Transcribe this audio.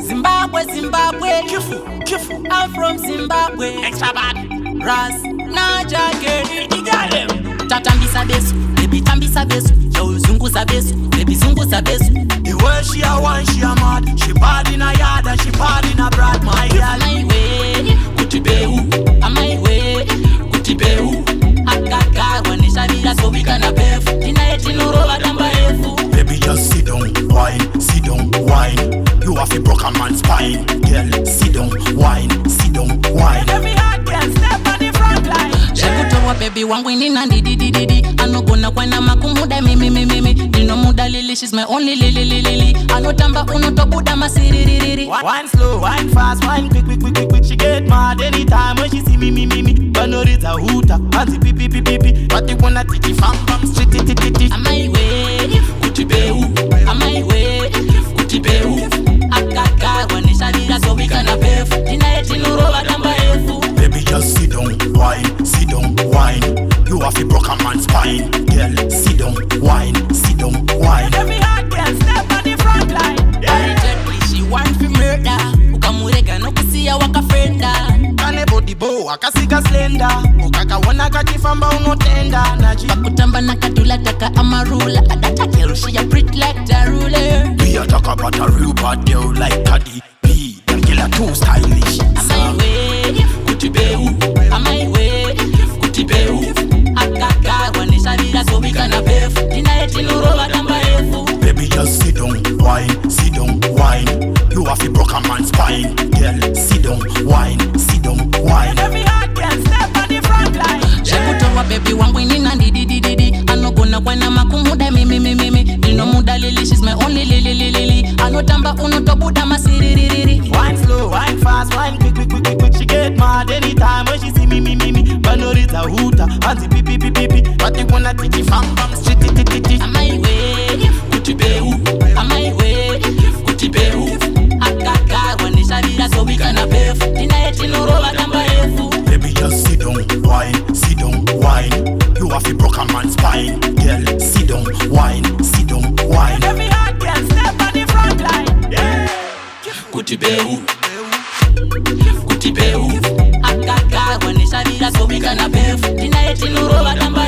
Zimbabwe, Kifu, I'm from Zimbabwe. Extra bad. Ras, Naja, Geri, Tatambisa besu, baby tambisa besu. Yo zungu za besu, baby zungu za besu. The way she a wine, she a mad. She bad in a yard and she bad in a broad, my girl. My way, kuti Bhewu. On my way, kuti Bhewu. Akaka, wanisha bila so we can a befu. Tina eti norola damba efu. Baby just sit down, wine. You have a broken man's spine. Girl, sit down, wine. Every hard girl step on the front line. Shekutowa baby wangu nina didi. Anogona kwa na makumuda mimi. Nino muda lili, she's my only lili. Anotamba unotobuda masiriri. Wine slow, wine fast, wine quick. She get mad anytime when she see me. But no it's a hooter, anti pipi. But you wanna take it from street. On my way, kuti Bhewu. On my way, kuti Bhewu. Akaka wanisha bila so we can a befu. Tina eti norola damba efu. Baby just sit down, wine. You have a broken man's spine. Girl, sit down, wine. Every hard girl step on the front line. Yeah. She want to murder. Ukamurega no kusiya wakafenda. Kane body bow, akasika slender. Ukaka wana kachifamba unotenda. Naji Bakutamba na katula taka amarula. Adata girl, she a pretty like the ruler. We a talk about a real bad girl like Cardi B. That girl a too stylish. On my way, kuti Bhewu. On my way, kuti Bhewu. Akaka wanisha bila so we can a befu. Tina eti norola damba efu. Baby just sit down, wine. You have a broken man's spine. Girl, sit down, wine. Every hard girl step on the front line. Shekutowa baby wangu nina didi. Anogona kwa na makumuda mimi. Nino muda lili, she's my only lili. Anotamba unotobuda masiriri. Wine slow, wine fast, wine quick. She get mad anytime when she see me. But no it's a hooter, anti pipi. But you wanna take it from street. On my way, kuti Bhewu. On my way, kuti Bhewu. Akaka wanisha bila so we can a befu. Tina eti norola damba efu. Baby just sit down, wine. You have a broken man's spine. Girl, sit down, wine. Every hard girl step on the front line. Yeah. Kuti Bhewu. Akaka wanisha bila so we can a befu. Tina eti norola damba